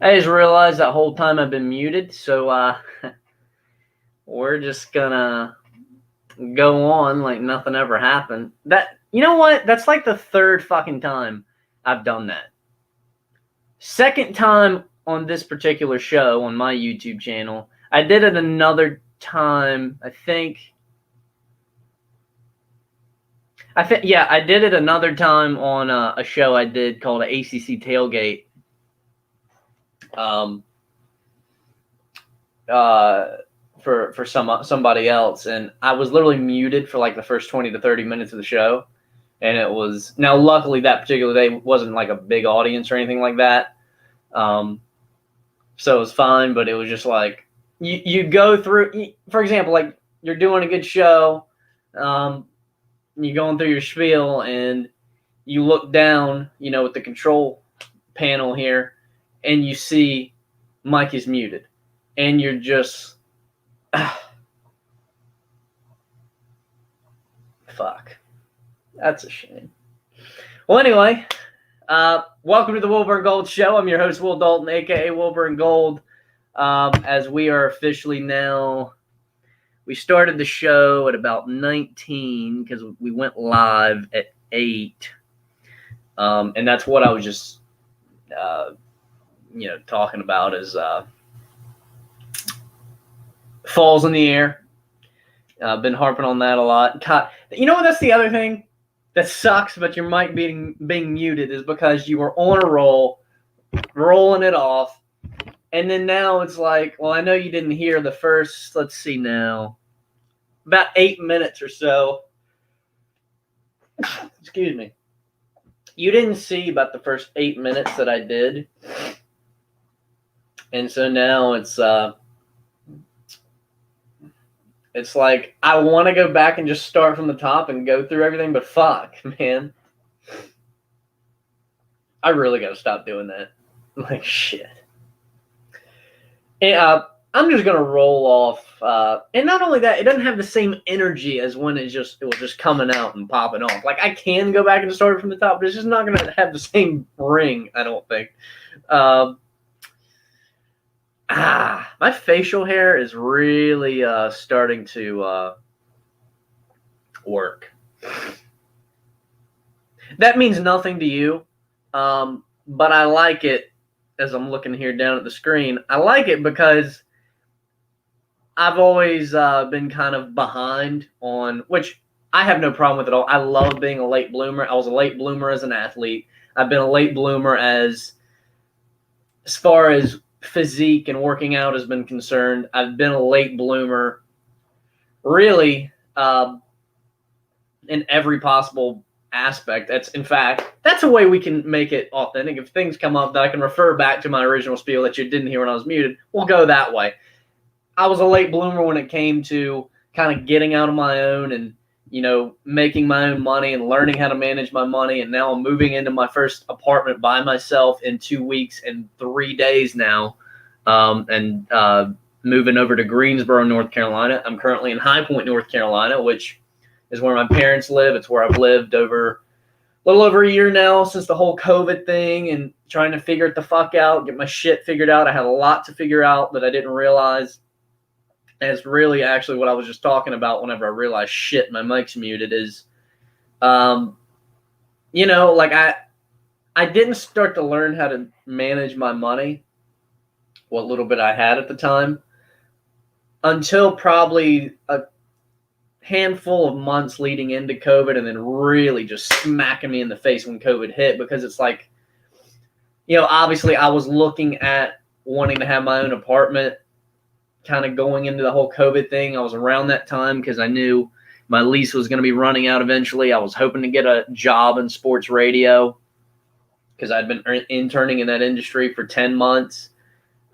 I just realized that whole time I've been muted, so we're just gonna go on like nothing ever happened. You know what? That's like the third fucking time I've done that. Second time on this particular show on my YouTube channel. I did it another time, I think. Yeah, I did it another time on a show I did called ACC Tailgate. For somebody else, and I was literally muted for like the first 20 to 30 minutes of the show, and it was now luckily that particular day wasn't like a big audience or anything like that, so it was fine. But it was just like you go through, for example, like you're doing a good show, you're going through your spiel, and you look down, with the control panel here, and you see Mike is muted, and you're just fuck. That's a shame. Well, anyway, welcome to the Wilbur and Gold Show. I'm your host, Will Dalton, a.k.a. Wilbur and Gold. As we are officially now, we started the show at about 19 because we went live at 8. And that's what I was just, talking about is falls in the air. I've been harping on that a lot. God, you know what? That's the other thing that sucks, but your mic being muted is because you were on a roll, rolling it off, and then now it's like, well, I know you didn't hear the first, let's see now, about 8 minutes or so. Excuse me. You didn't see about the first 8 minutes that I did, and so now it's like I want to go back and just start from the top and go through everything, but fuck, man. I really got to stop doing that. Like, shit. And, I'm just going to roll off. And not only that, it doesn't have the same energy as when it was just coming out and popping off. Like, I can go back and start from the top, but it's just not going to have the same ring, I don't think. My facial hair is really starting to work. That means nothing to you, but I like it. As I'm looking here down at the screen, I like it because I've always been kind of behind on, which I have no problem with at all. I love being a late bloomer. I was a late bloomer as an athlete. I've been a late bloomer as far as physique and working out has been concerned. I've been a late bloomer really in every possible aspect. That's a way we can make it authentic. If things come up that I can refer back to my original spiel that you didn't hear when I was muted, we'll go that way. I was a late bloomer when it came to kind of getting out on my own and making my own money and learning how to manage my money. And now I'm moving into my first apartment by myself in 2 weeks and 3 days now, and moving over to Greensboro, North Carolina. I'm currently in High Point, North Carolina, which is where my parents live. It's where I've lived over a little over a year now since the whole COVID thing and trying to figure it the fuck out, get my shit figured out. I had a lot to figure out that I didn't realize. And it's really actually what I was just talking about whenever I realized, shit, my mic's muted, is, like I didn't start to learn how to manage my money, what little bit I had at the time, until probably a handful of months leading into COVID, and then really just smacking me in the face when COVID hit, because it's like, obviously I was looking at wanting to have my own apartment, kind of going into the whole COVID thing. I was around that time because I knew my lease was going to be running out eventually. I was hoping to get a job in sports radio because I'd been interning in that industry for 10 months.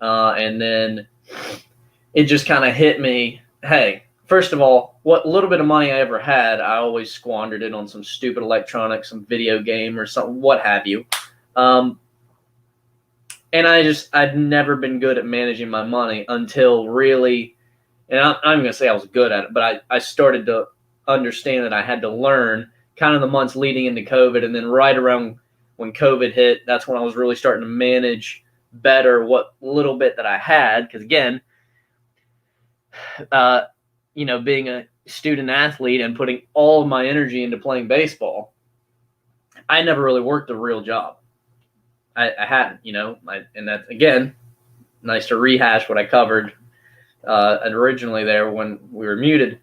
And then it just kind of hit me, hey, first of all, what little bit of money I ever had, I always squandered it on some stupid electronics, some video game or something, what have you. And I'd never been good at managing my money until really, and I'm going to say I was good at it, but I started to understand that I had to learn kind of the months leading into COVID. And then right around when COVID hit, that's when I was really starting to manage better what little bit that I had. Because again, being a student athlete and putting all of my energy into playing baseball, I never really worked a real job. I hadn't, and that's, again, nice to rehash what I covered originally there when we were muted.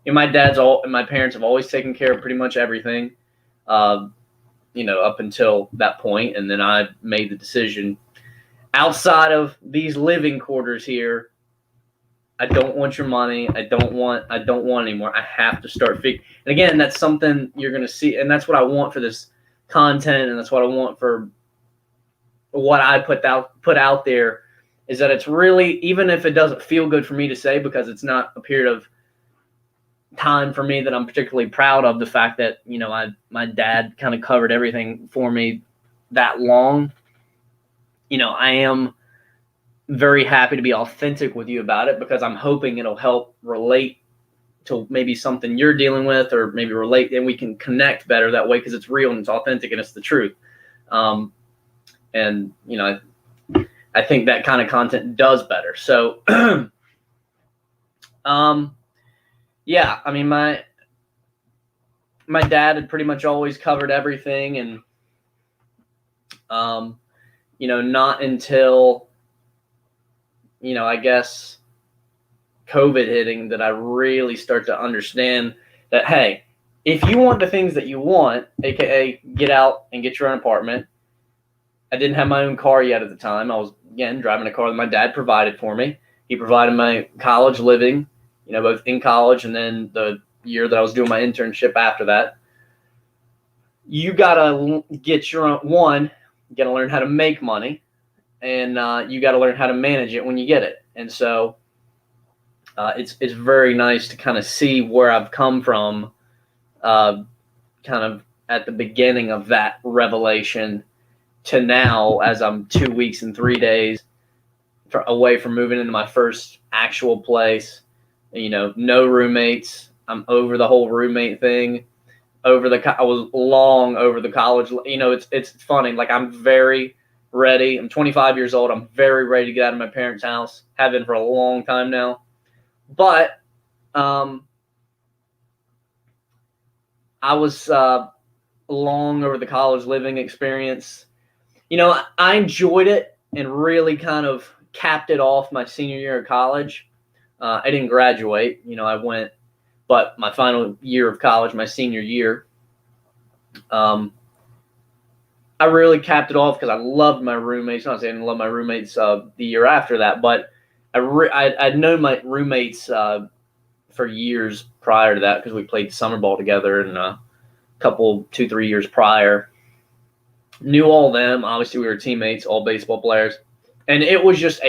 My parents have always taken care of pretty much everything, up until that point. And then I made the decision, outside of these living quarters here, I don't want your money. I don't want anymore. I have to start and again, that's something you're going to see. And that's what I want for this content. And that's what I want for what I put out there, is that it's really, even if it doesn't feel good for me to say, because it's not a period of time for me that I'm particularly proud of, the fact that, my dad kind of covered everything for me that long. I am very happy to be authentic with you about it, because I'm hoping it'll help relate to maybe something you're dealing with, or maybe relate, and we can connect better that way, because it's real and it's authentic and it's the truth. And I think that kind of content does better. So, yeah, I mean, my dad had pretty much always covered everything, and not until I guess COVID hitting that I really start to understand that, hey, if you want the things that you want, aka get out and get your own apartment. I didn't have my own car yet at the time. I was, again, driving a car that my dad provided for me. He provided my college living, both in college and then the year that I was doing my internship after that. You got to get your own, you got to learn how to make money, and you got to learn how to manage it when you get it. And so it's very nice to kind of see where I've come from, kind of at the beginning of that revelation, to now, as I'm 2 weeks and 3 days away from moving into my first actual place. No roommates. I'm over the whole roommate thing. I was long over the college. It's funny. Like, I'm very ready. I'm 25 years old. I'm very ready to get out of my parents' house. Have been for a long time now. But I was long over the college living experience. I enjoyed it and really kind of capped it off my senior year of college. I didn't graduate. But my final year of college, my senior year, I really capped it off because I loved my roommates. I'm not saying I love my roommates the year after that, but I'd known my roommates for years prior to that, because we played summer ball together, and a couple 2-3 years prior. Knew all of them. Obviously, we were teammates, all baseball players. And it was just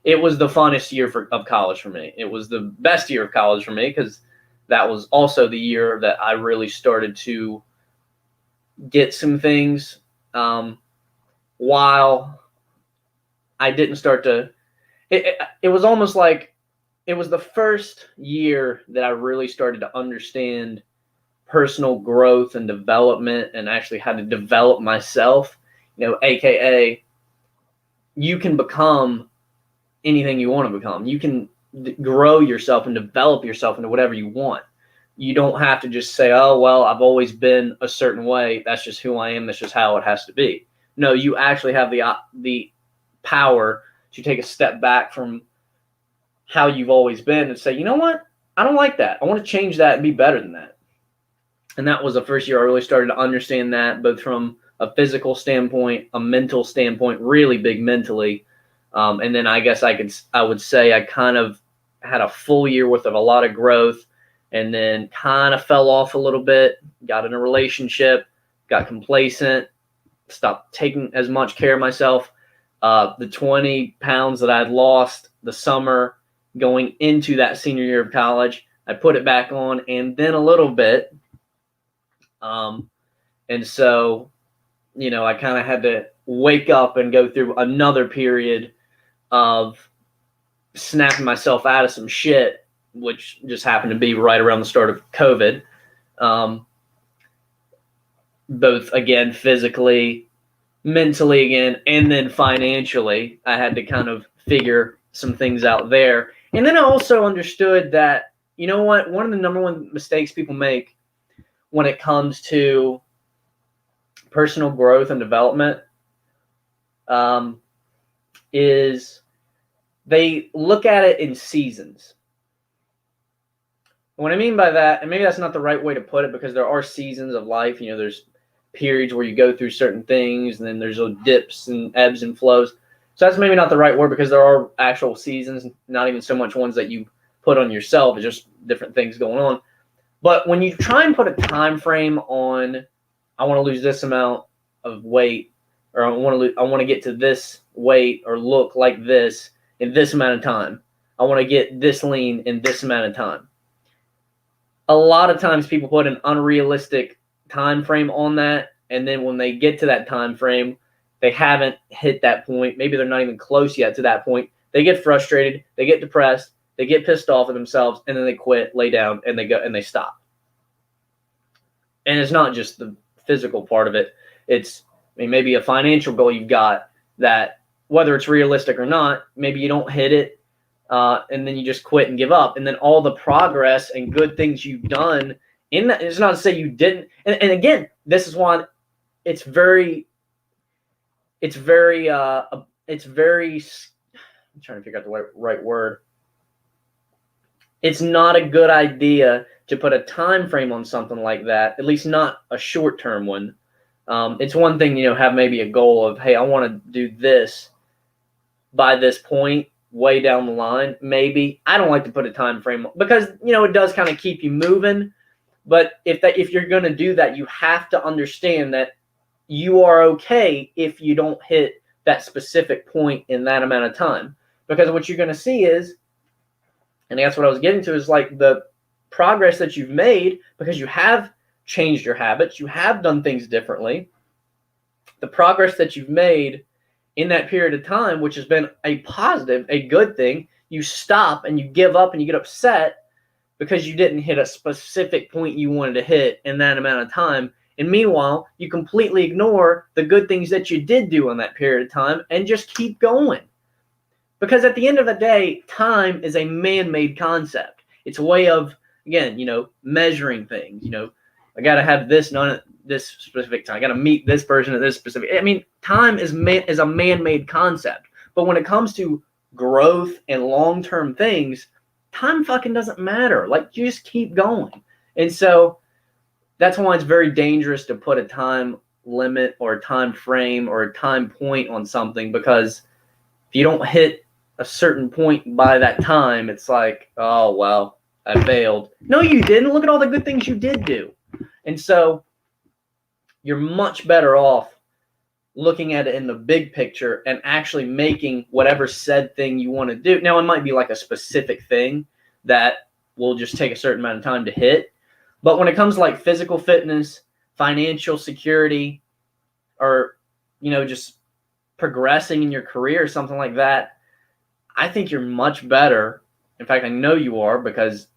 it was the funnest year of college for me. It was the best year of college for me, because that was also the year that I really started to get some things, while I didn't start to – it was almost like it was the first year that I really started to understand personal growth and development, and actually how to develop myself, aka you can become anything you want to become. You can grow yourself and develop yourself into whatever you want. You don't have to just say, oh, well, I've always been a certain way. That's just who I am. That's just how it has to be. No, you actually have the power to take a step back from how you've always been and say, you know what? I don't like that. I want to change that and be better than that. And that was the first year I really started to understand that, both from a physical standpoint, a mental standpoint, really big mentally. And then I guess I would say I kind of had a full year worth of a lot of growth, and then kind of fell off a little bit, got in a relationship, got complacent, stopped taking as much care of myself. The 20 pounds that I had lost the summer going into that senior year of college, I put it back on, and then a little bit. And so, I kind of had to wake up and go through another period of snapping myself out of some shit, which just happened to be right around the start of COVID. Both, again, physically, mentally again, and then financially, I had to kind of figure some things out there. And then I also understood that, you know what, one of the number one mistakes people make when it comes to personal growth and development is they look at it in seasons. What I mean by that, and maybe that's not the right way to put it, because there are seasons of life. There's periods where you go through certain things, and then there's those dips and ebbs and flows. So that's maybe not the right word, because there are actual seasons, not even so much ones that you put on yourself. It's just different things going on. But when you try and put a time frame on, I want to lose this amount of weight, or I want to get to this weight or look like this in this amount of time. I want to get this lean in this amount of time. A lot of times people put an unrealistic time frame on that, and then when they get to that time frame, they haven't hit that point. Maybe they're not even close yet to that point. They get frustrated, they get depressed, they get pissed off at themselves, and then they quit, lay down, and they go and they stop. And it's not just the physical part of it. It's maybe a financial goal you've got that, whether it's realistic or not, maybe you don't hit it, and then you just quit and give up. And then all the progress and good things you've done in that, it's not to say you didn't. And again, this is why it's very, I'm trying to figure out the right word. It's not a good idea to put a time frame on something like that, at least not a short-term one. It's one thing, have maybe a goal of, hey, I want to do this by this point, way down the line, maybe. I don't like to put a time frame because, it does kind of keep you moving. But if you're going to do that, you have to understand that you are okay if you don't hit that specific point in that amount of time. Because what you're going to see is, and that's what I was getting to, is like the progress that you've made because you have changed your habits, you have done things differently. The progress that you've made in that period of time, which has been a positive, a good thing, you stop and you give up and you get upset because you didn't hit a specific point you wanted to hit in that amount of time. And meanwhile, you completely ignore the good things that you did do in that period of time and just keep going. Because at the end of the day, time is a man-made concept. It's a way of, again, measuring things. I got to have this done at this specific time. I got to meet this person at this specific. Time is a man-made concept. But when it comes to growth and long-term things, time fucking doesn't matter. Like, you just keep going. And so that's why it's very dangerous to put a time limit or a time frame or a time point on something, because if you don't hit a certain point by that time, it's like, oh, well, I failed. No, you didn't. Look at all the good things you did do. And so you're much better off looking at it in the big picture and actually making whatever said thing you want to do. Now, it might be like a specific thing that will just take a certain amount of time to hit. But when it comes to like physical fitness, financial security, or, just progressing in your career or something like that, I think you're much better. In fact, I know you are, because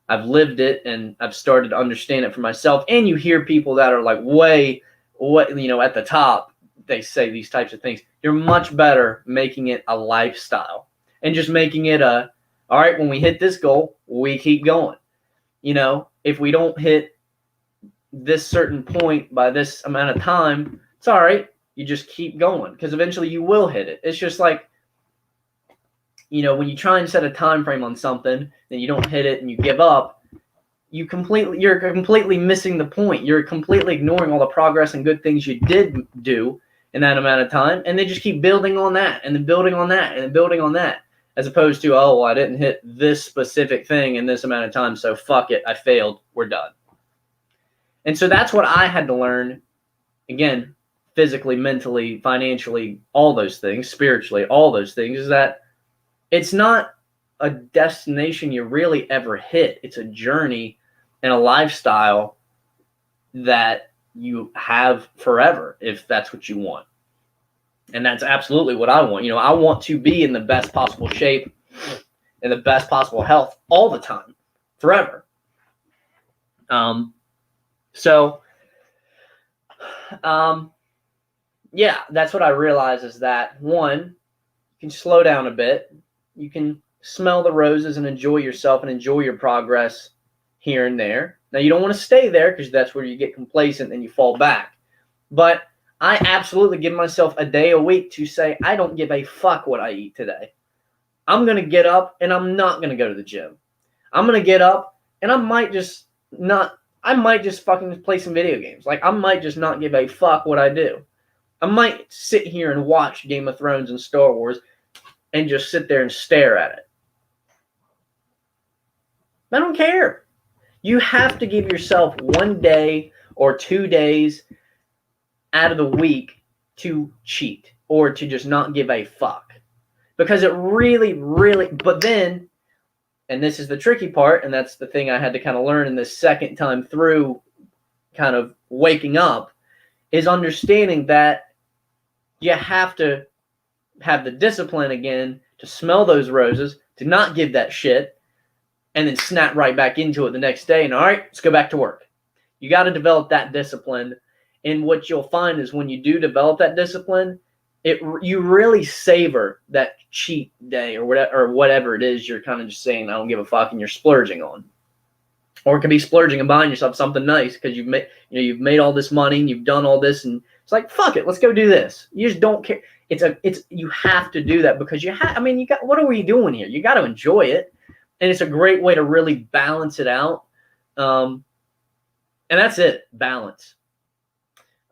I've lived it and I've started to understand it for myself. And you hear people that are like at the top, they say these types of things. You're much better making it a lifestyle and just making it all right, when we hit this goal, we keep going. If we don't hit this certain point by this amount of time, it's all right. You just keep going, because eventually you will hit it. It's just like, when you try and set a time frame on something, then you don't hit it and you give up, you're completely missing the point. You're completely ignoring all the progress and good things you did do in that amount of time, and they just keep building on that and then building on that and then building on that, as opposed to, oh, well, I didn't hit this specific thing in this amount of time, so fuck it, I failed, we're done. And so that's what I had to learn, again, physically, mentally, financially, all those things, spiritually, all those things, is that it's not a destination you really ever hit. It's a journey and a lifestyle that you have forever, if that's what you want. And that's absolutely what I want. I want to be in the best possible shape, in the best possible health all the time, forever. yeah, that's what I realize is that, one, you can slow down a bit. You can smell the roses and enjoy yourself and enjoy your progress here and there. Now, you don't want to stay there because that's where you get complacent and you fall back. But I absolutely give myself a day a week to say, I don't give a fuck what I eat today. I'm going to get up and I'm not going to go to the gym. I'm going to get up and I might just fucking play some video games. Like, I might just not give a fuck what I do. I might sit here and watch Game of Thrones and Star Wars and just sit there and stare at it. I don't care. You have to give yourself 1 day or 2 days out of the week to cheat or to just not give a fuck. Because it really, but then, and this is the tricky part, and that's the thing I had to kind of learn in this second time through kind of waking up, is understanding that you have to have the discipline again to smell those roses, to not give that shit, and then snap right back into it the next day. And all right, let's go back to work. You got to develop that discipline. And what you'll find is when you do develop that discipline, you really savor that cheat day or whatever it is you're kind of just saying, I don't give a fuck, and you're splurging on. Or it could be splurging and buying yourself something nice because you've made all this money and you've done all this, and it's like, fuck it, let's go do this. You just don't care. You have to do that because what are we doing here? You got to enjoy it, and it's a great way to really balance it out. And that's it, balance.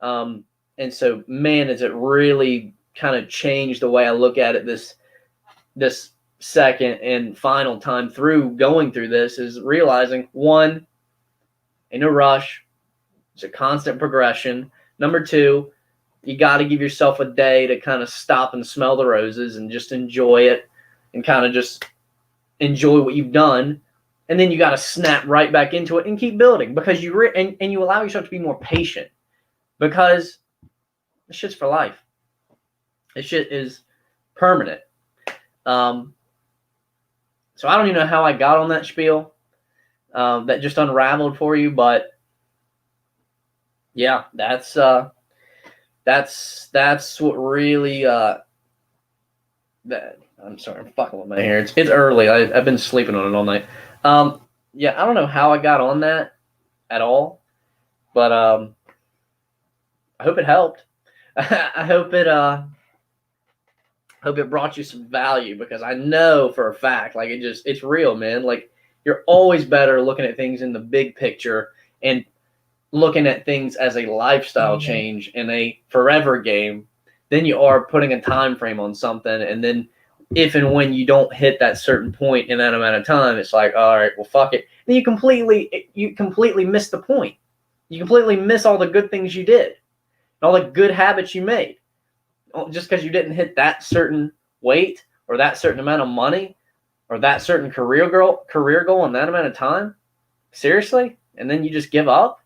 And so, man, has it really kind of changed the way I look at it this second and final time through going through this, is realizing, one, ain't no rush. It's a constant progression. Number two, you got to give yourself a day to kind of stop and smell the roses and just enjoy it and kind of just enjoy what you've done. And then you got to snap right back into it and keep building because you allow yourself to be more patient because this shit's for life. This shit is permanent. So I don't even know how I got on that spiel that just unraveled for you, but yeah, that's what really I'm sorry, I'm fucking with my hair. It's early. I've been sleeping on it all night. Yeah, I don't know how I got on that at all, but I hope it helped. I hope it brought you some value because I know for a fact, like it's real, man. Like you're always better looking at things in the big picture and looking at things as a lifestyle change in a forever game than you are putting a time frame on something. And then if and when you don't hit that certain point in that amount of time, it's like, all right, well, fuck it. Then you completely miss the point. You completely miss all the good things you did, all the good habits you made. Just because you didn't hit that certain weight or that certain amount of money or that certain career goal in that amount of time? Seriously? And then you just give up?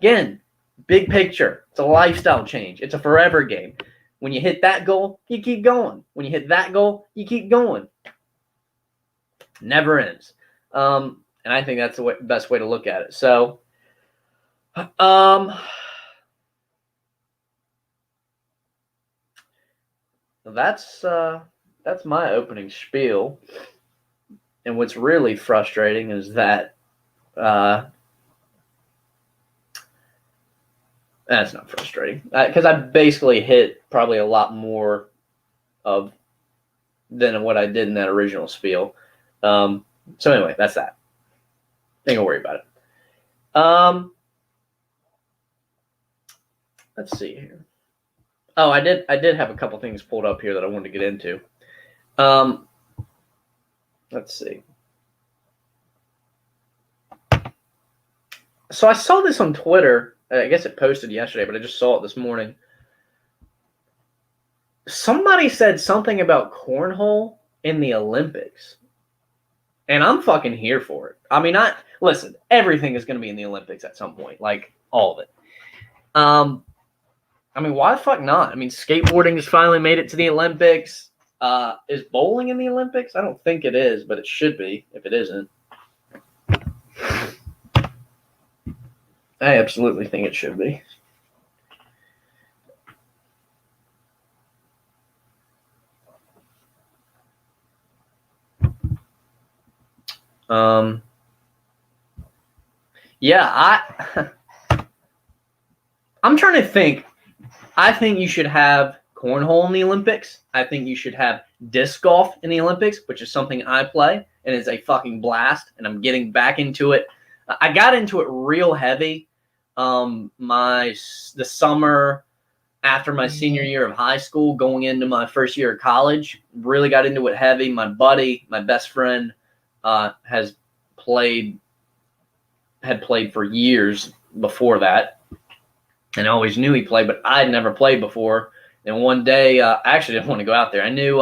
Again, big picture. It's a lifestyle change. It's a forever game. When you hit that goal, you keep going. When you hit that goal, you keep going. Never ends. And I think that's the best way to look at it. So, that's my opening spiel. And what's really frustrating is that that's not frustrating because I basically hit probably a lot more than what I did in that original spiel. So anyway, that's that. Ain't gonna worry about it. Let's see here. Oh, I did have a couple things pulled up here that I wanted to get into. Let's see. So I saw this on Twitter. I guess it posted yesterday, but I just saw it this morning. Somebody said something about cornhole in the Olympics. And I'm fucking here for it. I mean, listen, everything is going to be in the Olympics at some point. Like, all of it. I mean, why the fuck not? I mean, skateboarding has finally made it to the Olympics. Is bowling in the Olympics? I don't think it is, but it should be if it isn't. I absolutely think it should be. Yeah, I'm trying to think. I think you should have cornhole in the Olympics. I think you should have disc golf in the Olympics, which is something I play, and it's a fucking blast, and I'm getting back into it. I got into it real heavy the summer after my senior year of high school, going into my first year of college. Really got into it heavy. My buddy, my best friend, had played for years before that, and I always knew he played, but I'd never played before. And one day, I actually didn't want to go out there. I knew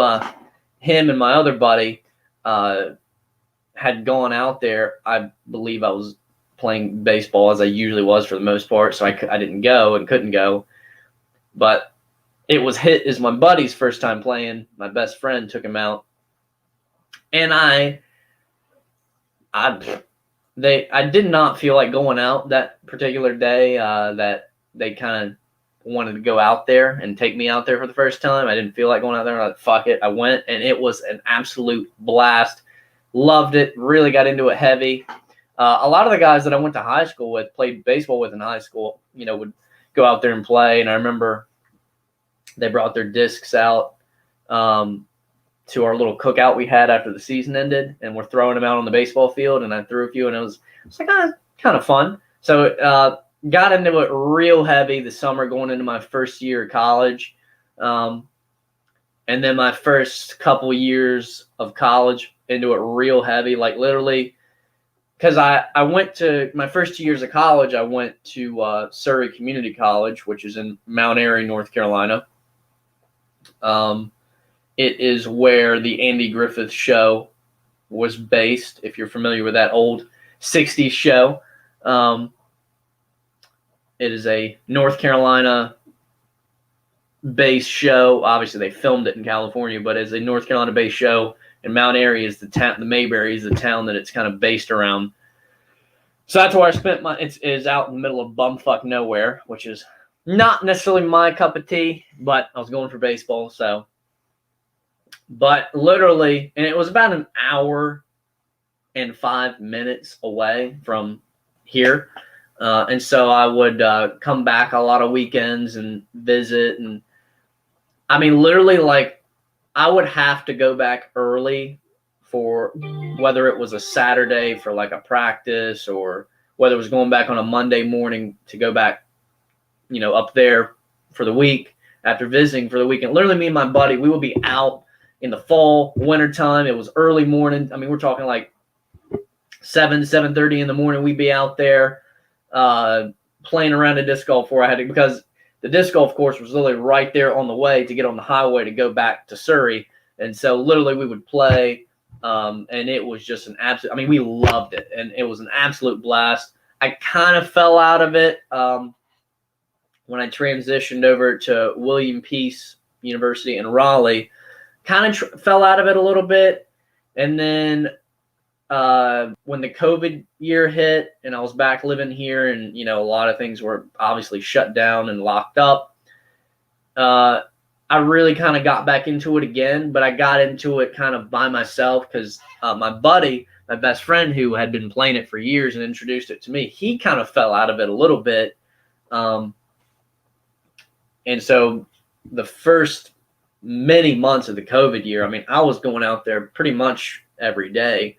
him and my other buddy had gone out there. I believe I was playing baseball, as I usually was for the most part, so I didn't go and couldn't go. But it was my buddy's first time playing. My best friend took him out, and I did not feel like going out that particular day. That they kind of wanted to go out there and take me out there for the first time. I didn't feel like going out there. I'm like, fuck it. I went, and it was an absolute blast. Loved it. Really got into it heavy. A lot of the guys that I went to high school with, played baseball with in high school, would go out there and play. And I remember they brought their discs out to our little cookout we had after the season ended, and we're throwing them out on the baseball field. And I threw a few, and it was like kind of fun. So got into it real heavy the summer going into my first year of college. And then my first couple years of college into it real heavy, like literally, because I went to my first 2 years of college, I went to Surrey Community College, which is in Mount Airy, North Carolina. It is where the Andy Griffith Show was based, if you're familiar with that old 60s show. It is a North Carolina-based show. Obviously, they filmed it in California, but it's a North Carolina-based show, and Mount Airy is the town. The Mayberry is the town that it's kind of based around. So that's where I spent it is out in the middle of bumfuck nowhere, which is not necessarily my cup of tea, but I was going for baseball, so. But literally, and it was about an hour and 5 minutes away from here. And so I would come back a lot of weekends and visit. And I mean, literally, like, I would have to go back early for whether it was a Saturday for like a practice, or whether it was going back on a Monday morning to go back, up there for the week after visiting for the weekend. Literally, me and my buddy, we would be out in the fall, wintertime. It was early morning. I mean, we're talking like 7:30 in the morning. We'd be out there playing around a disc golf because the disc golf course was literally right there on the way to get on the highway to go back to Surrey. And so literally we would play, and it was just an absolute, I mean, we loved it, and it was an absolute blast. I kind of fell out of it when I transitioned over to William Peace University in Raleigh. Kind of fell out of it a little bit. And then when the COVID year hit and I was back living here, and, a lot of things were obviously shut down and locked up, I really kind of got back into it again, but I got into it kind of by myself because my buddy, my best friend who had been playing it for years and introduced it to me, he kind of fell out of it a little bit. And so the first many months of the COVID year, I mean, I was going out there pretty much every day.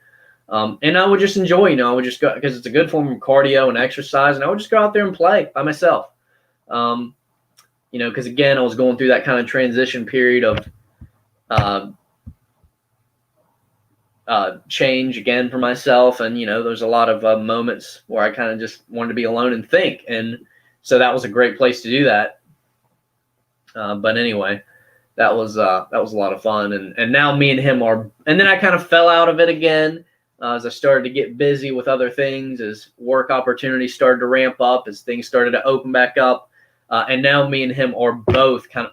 And I would just enjoy, I would just go, because it's a good form of cardio and exercise, and I would just go out there and play by myself. Because again, I was going through that kind of transition period of change again for myself. And, there's a lot of moments where I kind of just wanted to be alone and think. And so that was a great place to do that. But anyway, that was a lot of fun. And now me and him and then I kind of fell out of it again. As I started to get busy with other things, as work opportunities started to ramp up, as things started to open back up. And now me and him are both kind of,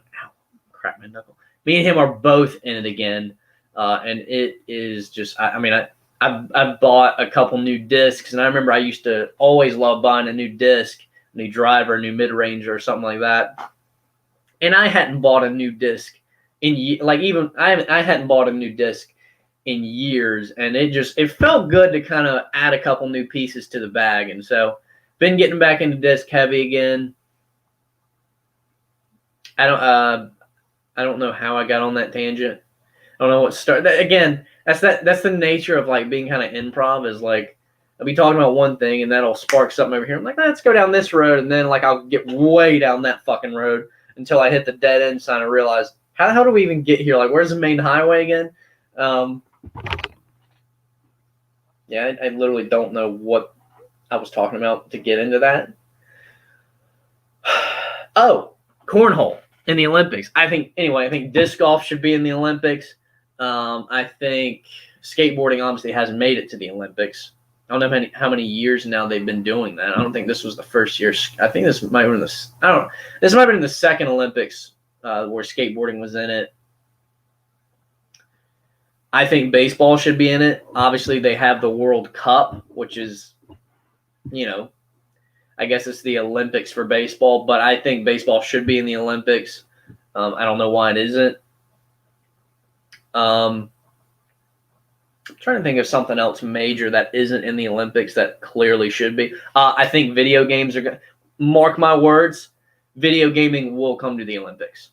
my knuckle. Me and him are both in it again. And it is just, I've bought a couple new discs, and I remember I used to always love buying a new disc, a new driver, a new mid-range or something like that. And I hadn't bought a new disc I hadn't bought a new disc in years, and it felt good to kind of add a couple new pieces to the bag. And so been getting back into disc heavy again. I don't know how I got on that tangent. I don't know what started. Again, that's the nature of like being kind of improv, is like I'll be talking about one thing and that'll spark something over here. I'm like, let's go down this road, and then like I'll get way down that fucking road until I hit the dead end sign and realize how the hell do we even get here? Like, where's the main highway again? Yeah, I literally don't know what I was talking about to get into that. Oh, cornhole in the Olympics. I think disc golf should be in the Olympics. I think skateboarding obviously hasn't made it to the Olympics. I don't know how many years now they've been doing that. I don't think this was the first year. I think this might have been this might have been the second Olympics where skateboarding was in it. I think baseball should be in it. Obviously, they have the World Cup, which is, I guess it's the Olympics for baseball, but I think baseball should be in the Olympics. I don't know why it isn't. I'm trying to think of something else major that isn't in the Olympics that clearly should be. I think video games are going to, mark my words, video gaming will come to the Olympics.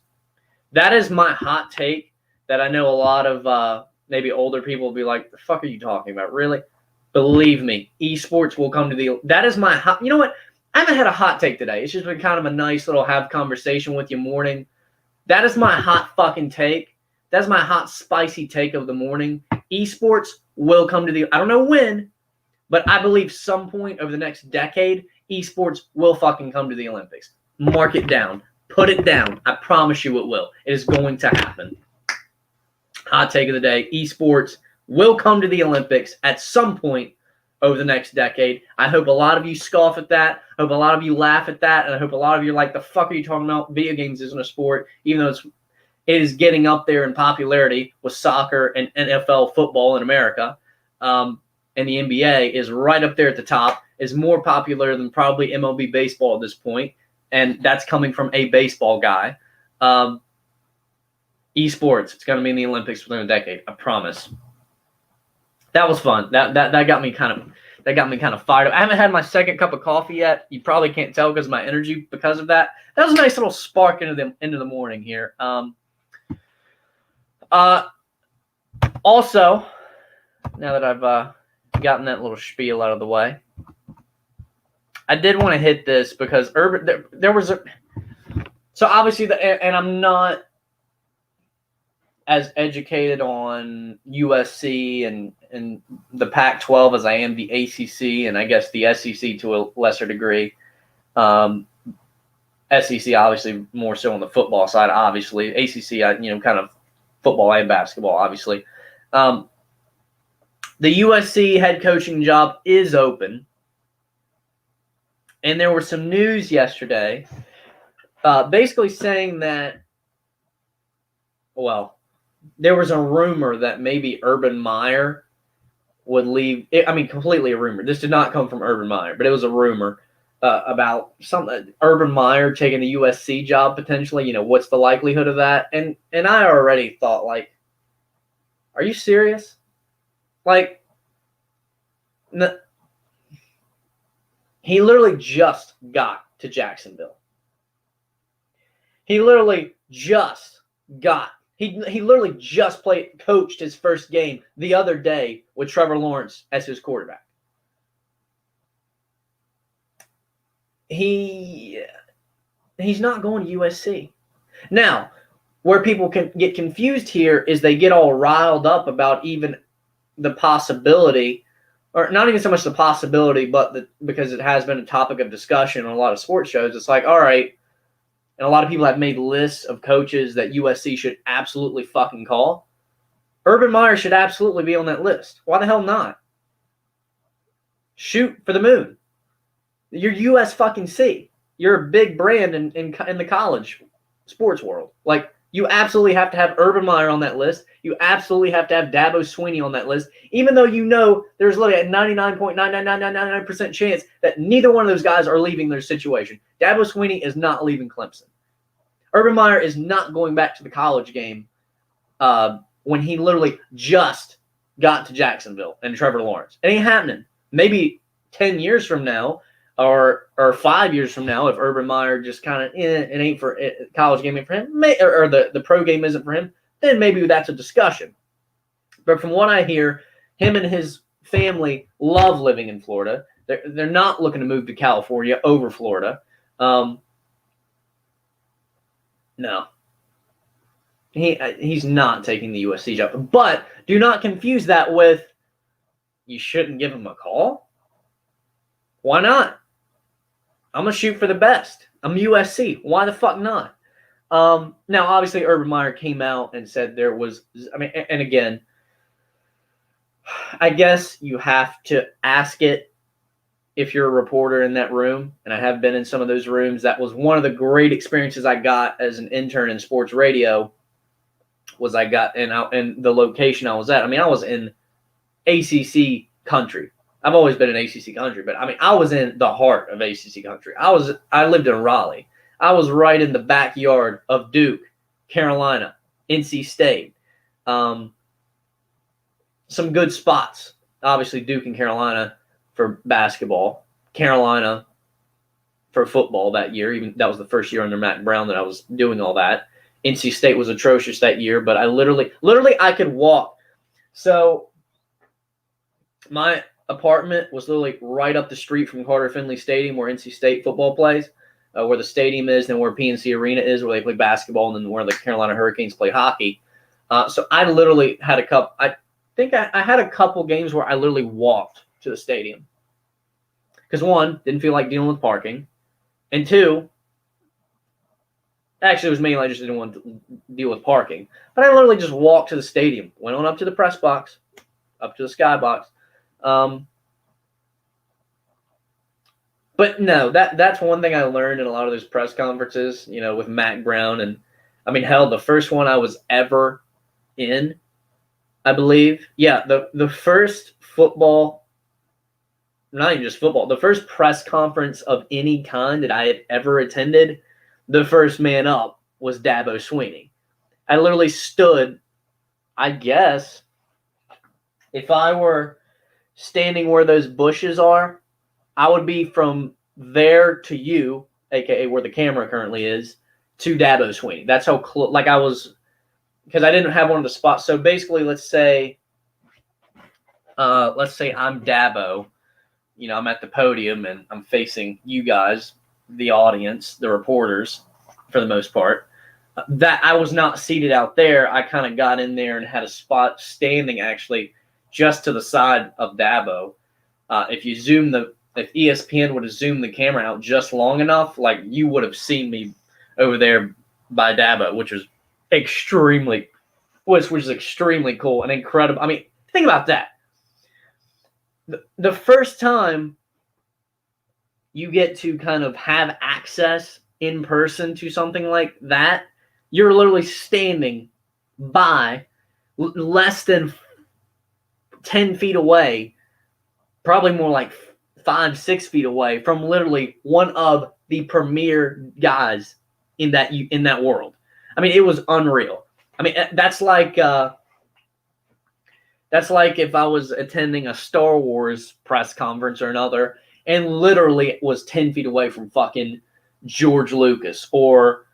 That is my hot take that I know a lot of maybe older people will be like, the fuck are you talking about? Really? Believe me, esports will come to the, that is my hot, you know what? I haven't had a hot take today. It's just been kind of a nice little have conversation with you morning. That is my hot fucking take. That's my hot spicy take of the morning. Esports will come to the, I don't know when, but I believe some point over the next decade, esports will fucking come to the Olympics. Mark it down. Put it down. I promise you it will. It is going to happen. Hot take of the day. Esports will come to the Olympics at some point over the next decade. I hope a lot of you scoff at that. I hope a lot of you laugh at that. And I hope a lot of you are like, the fuck are you talking about? Video games isn't a sport, even though it is getting up there in popularity with soccer and NFL football in America. And the NBA is right up there at the top, is more popular than probably MLB baseball at this point. And that's coming from a baseball guy. Esports, it's going to be in the Olympics within a decade. I promise. That was fun. That got me kind of fired up. I haven't had my second cup of coffee yet. You probably can't tell because of my energy because of that. That was a nice little spark into the morning here. Also, now that I've gotten that little spiel out of the way, I did want to hit this because there was a, so obviously and I'm not as educated on USC and the Pac-12 as I am the ACC and I guess the SEC to a lesser degree. SEC obviously more so on the football side, obviously. ACC, kind of football and basketball, obviously. The USC head coaching job is open. And there was some news yesterday basically saying that, well, there was a rumor that maybe Urban Meyer would leave. Completely a rumor. This did not come from Urban Meyer, but it was a rumor about something. Urban Meyer taking the USC job potentially. What's the likelihood of that? And I already thought, like, are you serious? Like, he literally just got to Jacksonville. He literally just got. He literally just coached his first game the other day with Trevor Lawrence as his quarterback. He's not going to USC. Now, where people can get confused here is they get all riled up about even the possibility, or not even so much the possibility, but because it has been a topic of discussion on a lot of sports shows. It's like, all right, and a lot of people have made lists of coaches that USC should absolutely fucking call. Urban Meyer should absolutely be on that list. Why the hell not? Shoot for the moon. You're US fucking C. You're a big brand in the college sports world. Like, you absolutely have to have Urban Meyer on that list. You absolutely have to have Dabo Swinney on that list, even though there's literally a 99.99999% chance that neither one of those guys are leaving their situation. Dabo Swinney is not leaving Clemson. Urban Meyer is not going back to the college game when he literally just got to Jacksonville and Trevor Lawrence. It ain't happening. Maybe 10 years from now or 5 years from now, if Urban Meyer just kind of, it ain't for college game ain't for him, or the pro game isn't for him, then maybe that's a discussion. But from what I hear, him and his family love living in Florida. They're not looking to move to California over Florida. No. He's not taking the USC job. But do not confuse that with you shouldn't give him a call. Why not? I'm going to shoot for the best. I'm USC. Why the fuck not? Now, obviously, Urban Meyer came out and said there was, and again, I guess you have to ask it if you're a reporter in that room, and I have been in some of those rooms. That was one of the great experiences I got as an intern in sports radio. Was I got in the location I was at. I was in ACC country. I've always been in ACC country, but I was in the heart of ACC country. I lived in Raleigh. I was right in the backyard of Duke, Carolina, NC State. Some good spots. Obviously, Duke and Carolina for basketball, Carolina for football that year. Even that was the first year under Matt Brown that I was doing all that. NC State was atrocious that year, but I literally I could walk. So my apartment was literally right up the street from Carter Finley Stadium, where NC State football plays, where the stadium is, and where PNC Arena is, where they play basketball, and then where the Carolina Hurricanes play hockey. So I literally had I think I had a couple games where I literally walked to the stadium. Because one, didn't feel like dealing with parking. And two, actually it was mainly I just didn't want to deal with parking. But I literally just walked to the stadium, went on up to the press box, up to the skybox. But no, that's one thing I learned in a lot of those press conferences, with Matt Brown. And hell, the first one I was ever in, I believe. Yeah, the first football, not even just football, the first press conference of any kind that I had ever attended, the first man up was Dabo Swinney. I literally stood, I guess, if I were standing where those bushes are, I would be from there to you, aka where the camera currently is, to Dabo Swinney. That's how close, I was, because I didn't have one of the spots. So basically, let's say I'm Dabo. I'm at the podium and I'm facing you guys, the audience, the reporters, for the most part. That I was not seated out there. I kind of got in there and had a spot standing actually just to the side of Dabo. If ESPN would have zoomed the camera out just long enough, you would have seen me over there by Dabo, which was extremely cool and incredible. Think about that. The first time you get to kind of have access in person to something like that, you're literally standing by less than 10 feet away, probably more like 5-6 feet away from literally one of the premier guys in that world. It was unreal. That's like if I was attending a Star Wars press conference or another and literally was 10 feet away from fucking George Lucas or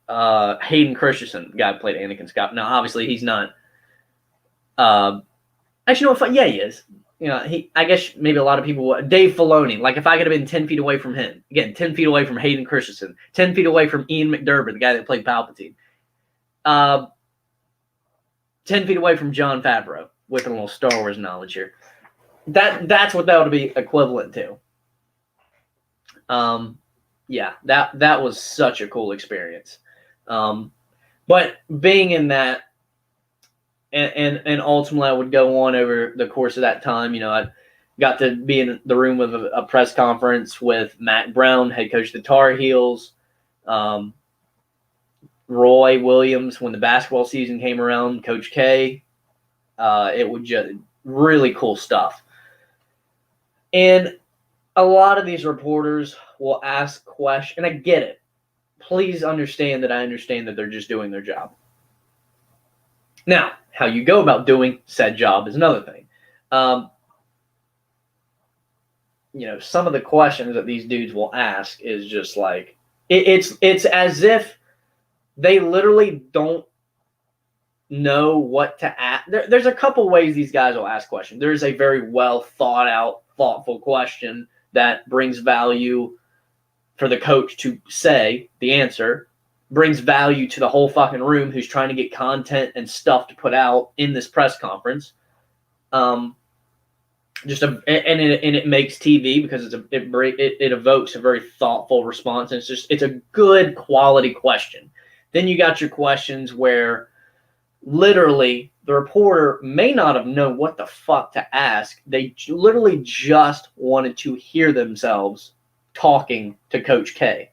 Hayden Christensen, the guy who played Anakin Skywalker. Now, obviously, he's not. Actually, no, yeah, he is. I guess maybe a lot of people would. Dave Filoni. If I could have been 10 feet away from him. Again, 10 feet away from Hayden Christensen. 10 feet away from Ian McDermott, the guy that played Palpatine. 10 feet away from Jon Favreau, with a little Star Wars knowledge here. That's what that would be equivalent to. Yeah, that was such a cool experience. But being in that, and ultimately I would go on over the course of that time, I got to be in the room with a press conference with Matt Brown, head coach of the Tar Heels, Roy Williams when the basketball season came around, Coach K. It was just really cool stuff. And a lot of these reporters will ask questions, and I get it. Please understand that I understand that they're just doing their job. Now, how you go about doing said job is another thing. Some of the questions that these dudes will ask is just like, it's as if they literally don't know what to ask. There's a couple ways these guys will ask questions. There's a very well thought out, thoughtful question that brings value for the coach to say the answer, brings value to the whole fucking room who's trying to get content and stuff to put out in this press conference. And it makes TV because it evokes a very thoughtful response, and it's a good quality question. Then you got your questions where literally the reporter may not have known what the fuck to ask. They literally just wanted to hear themselves talking to Coach K,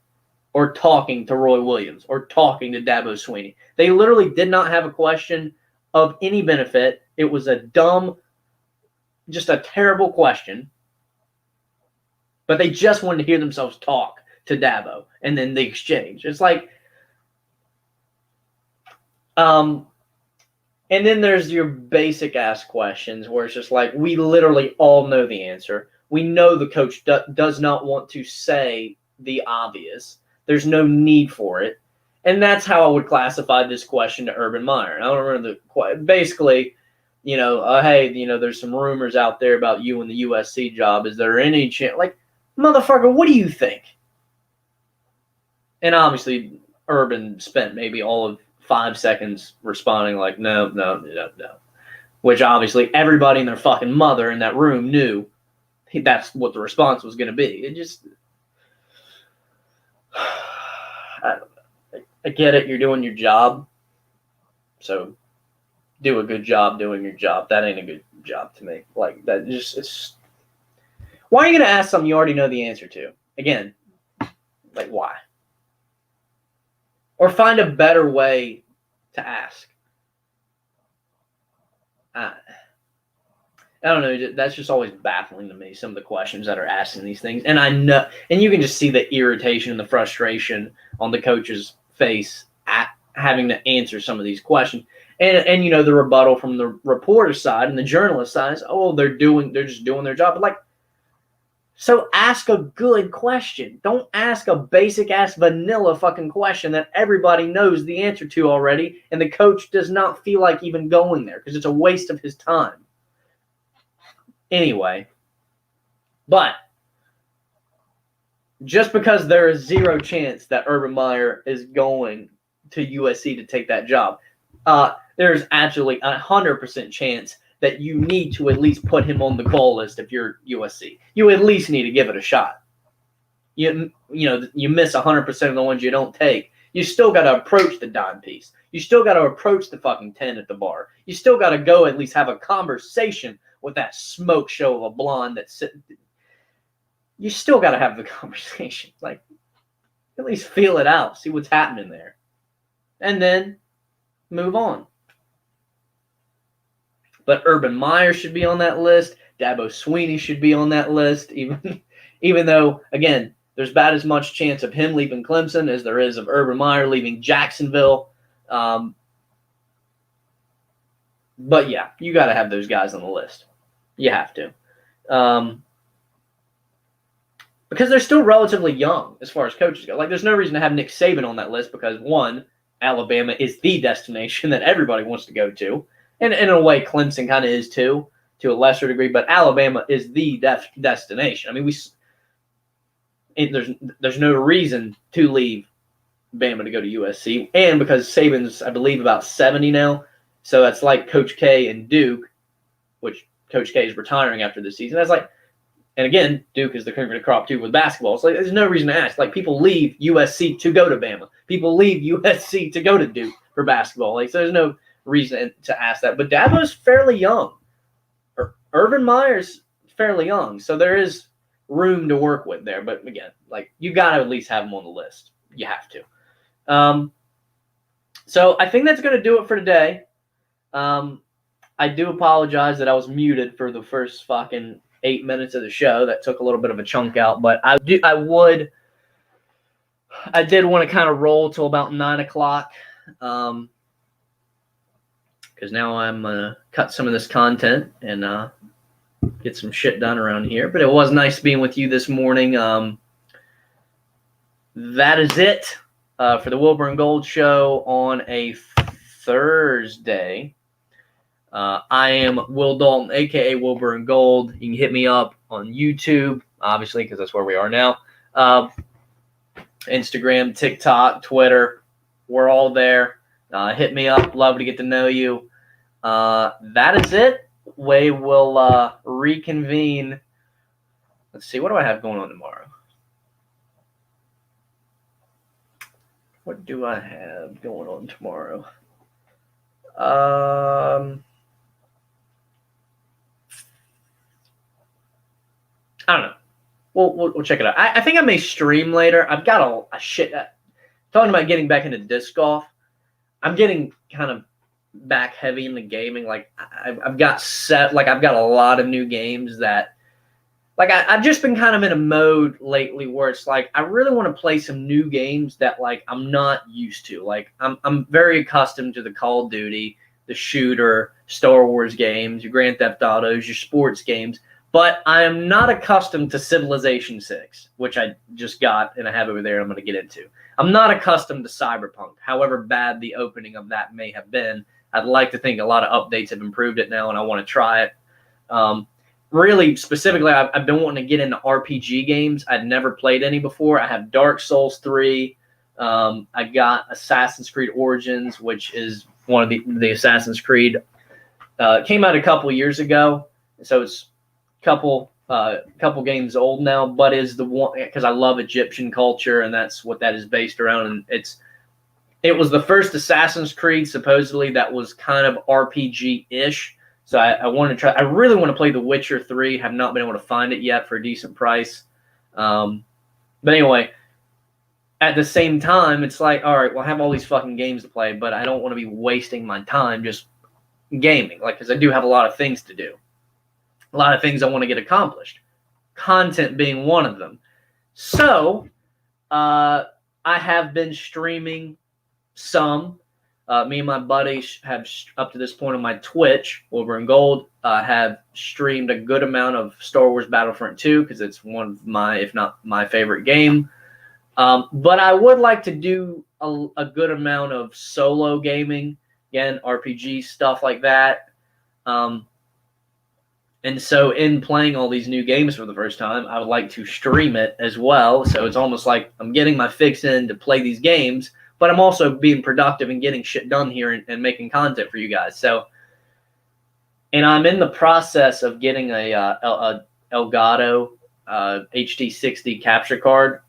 or talking to Roy Williams, or talking to Dabo Swinney. They literally did not have a question of any benefit. It was a dumb, just a terrible question, but they just wanted to hear themselves talk to Dabo, and then the exchange. It's like, and then there's your basic ass questions where it's just like, we literally all know the answer. We know the coach does not want to say the obvious. There's no need for it. And that's how I would classify this question to Urban Meyer. And I don't remember basically, hey, there's some rumors out there about you and the USC job. Is there any chance? Like, motherfucker, what do you think? And obviously, Urban spent maybe all of 5 seconds responding like, no. Which obviously everybody and their fucking mother in that room knew that's what the response was going to be. It just, I get it. You're doing your job. So do a good job doing your job. That ain't a good job to me. Like, that just, it's, why are you going to ask something you already know the answer to? Again, like, why? Or find a better way to ask. I don't know. That's just always baffling to me, some of the questions that are asking these things. And I know, and you can just see the irritation and the frustration on the coach's face at having to answer some of these questions. And the rebuttal from the reporter side and the journalist side is, oh, they're just doing their job. But like, so ask a good question. Don't ask a basic ass vanilla fucking question that everybody knows the answer to already, and the coach does not feel like even going there because it's a waste of his time. Anyway, but just because there is zero chance that Urban Meyer is going to USC to take that job, there's absolutely 100% chance that you need to at least put him on the call list if you're USC. You at least need to give it a shot. You miss 100% of the ones you don't take. You still got to approach the dime piece. You still got to approach the fucking 10 at the bar. You still got to go at least have a conversation with that smoke show of a blonde that's sitting. You still got to have the conversation. Like, at least feel it out. See what's happening there. And then move on. But Urban Meyer should be on that list. Dabo Swinney should be on that list, even though, again, there's about as much chance of him leaving Clemson as there is of Urban Meyer leaving Jacksonville. But yeah, you got to have those guys on the list. You have to. Because they're still relatively young as far as coaches go. Like, there's no reason to have Nick Saban on that list because, one, Alabama is the destination that everybody wants to go to. And in a way, Clemson kind of is too, to a lesser degree. But Alabama is the destination. I mean, there's no reason to leave Bama to go to USC. And because Saban's, I believe, about 70 now. So that's like Coach K and Duke, which Coach K is retiring after this season. That's like, and again, Duke is the cream of the crop too with basketball. So there's no reason to ask. Like, people leave USC to go to Bama. People leave USC to go to Duke for basketball. Like, so there's no reason to ask that. But Dabo's fairly young. Urban Meyer's fairly young. So there is room to work with there. But again, like, you got to at least have him on the list. You have to. So I think that's going to do it for today. I do apologize that I was muted for the first fucking 8 minutes of the show. That took a little bit of a chunk out, but I did want to kind of roll till about 9 o'clock. because now I'm going to cut some of this content and get some shit done around here. But it was nice being with you this morning. That is it for the Wilbur and Gold show on a Thursday. I am Will Dalton, a.k.a. Wilbur and Gold. You can hit me up on YouTube, obviously, because that's where we are now. Instagram, TikTok, Twitter. We're all there. Hit me up. Love to get to know you. That is it. We will reconvene. Let's see. What do I have going on tomorrow? What do I have going on tomorrow? I don't know. We'll check it out. I think I may stream later. I've got a shit. Talking about getting back into disc golf. I'm getting kind of back heavy into gaming. Like I've got a lot of new games that, like I've just been kind of in a mode lately where it's like I really want to play some new games that like I'm not used to. Like I'm very accustomed to the Call of Duty, the shooter, Star Wars games, your Grand Theft Autos, your sports games. But I am not accustomed to Civilization 6, which I just got and I have over there I'm going to get into. I'm not accustomed to Cyberpunk, however bad the opening of that may have been. I'd like to think a lot of updates have improved it now, and I want to try it. Really, specifically, I've been wanting to get into RPG games. I'd never played any before. I have Dark Souls 3. I got Assassin's Creed Origins, which is one of the Assassin's Creed. Came out a couple years ago, so it's couple games old now, but is the one because I love Egyptian culture and that's what that is based around. And it was the first Assassin's Creed supposedly that was kind of RPG-ish. So I want to try. I really want to play The Witcher 3. Have not been able to find it yet for a decent price. But anyway, at the same time, it's like, all right, well, I have all these fucking games to play, but I don't want to be wasting my time just gaming, like because I do have a lot of things to do. A lot of things I want to get accomplished, content being one of them. So I have been streaming some. Me and my buddies have, up to this point on my Twitch, Wilbur and Gold, have streamed a good amount of Star Wars Battlefront 2 because it's one of my, if not my favorite game. But I would like to do a good amount of solo gaming, again, RPG, stuff like that. And so in playing all these new games for the first time, I would like to stream it as well. So it's almost like I'm getting my fix in to play these games, but I'm also being productive and getting shit done here and making content for you guys. So, and I'm in the process of getting a Elgato HD60 capture card,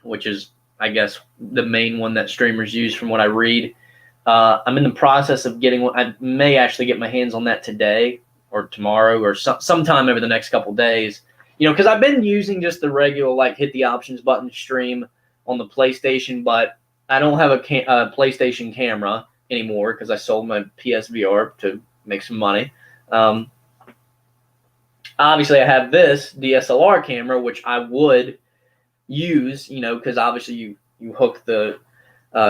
which is, I guess, the main one that streamers use from what I read. I'm in the process of getting one. I may actually get my hands on that today or tomorrow or sometime over the next couple days, because I've been using just the regular, like, hit the options button stream on the PlayStation, but I don't have a PlayStation camera anymore because I sold my PSVR to make some money. Obviously, I have this DSLR camera, which I would use, because obviously you hook the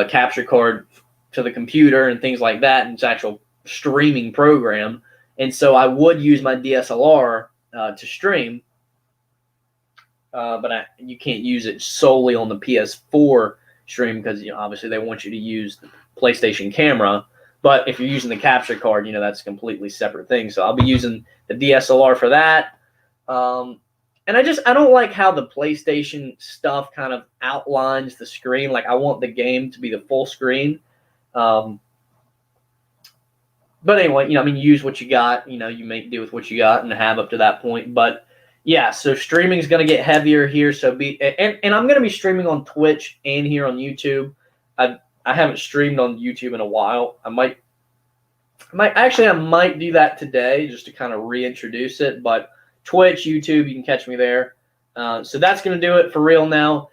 capture card to the computer and things like that, and it's actual streaming program. And so I would use my DSLR to stream, but you can't use it solely on the PS4 stream because obviously they want you to use the PlayStation camera. But if you're using the capture card, that's a completely separate thing. So I'll be using the DSLR for that. And I don't like how the PlayStation stuff kind of outlines the screen. Like, I want the game to be the full screen. But anyway, use what you got. You make do with what you got and have up to that point. But yeah, so streaming is going to get heavier here. So and I'm going to be streaming on Twitch and here on YouTube. I haven't streamed on YouTube in a while. I might do that today just to kind of reintroduce it. But Twitch, YouTube, you can catch me there. So that's going to do it for real now.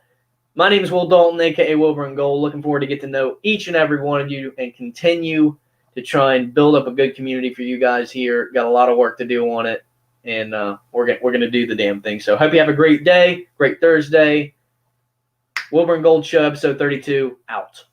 My name is Will Dalton, a.k.a. Wilbur and Gold. Looking forward to get to know each and every one of you and continue to try and build up a good community for you guys here. Got a lot of work to do on it, and we're going to do the damn thing. So hope you have a great day, great Thursday. Wilbur and Gold Show, episode 32, out.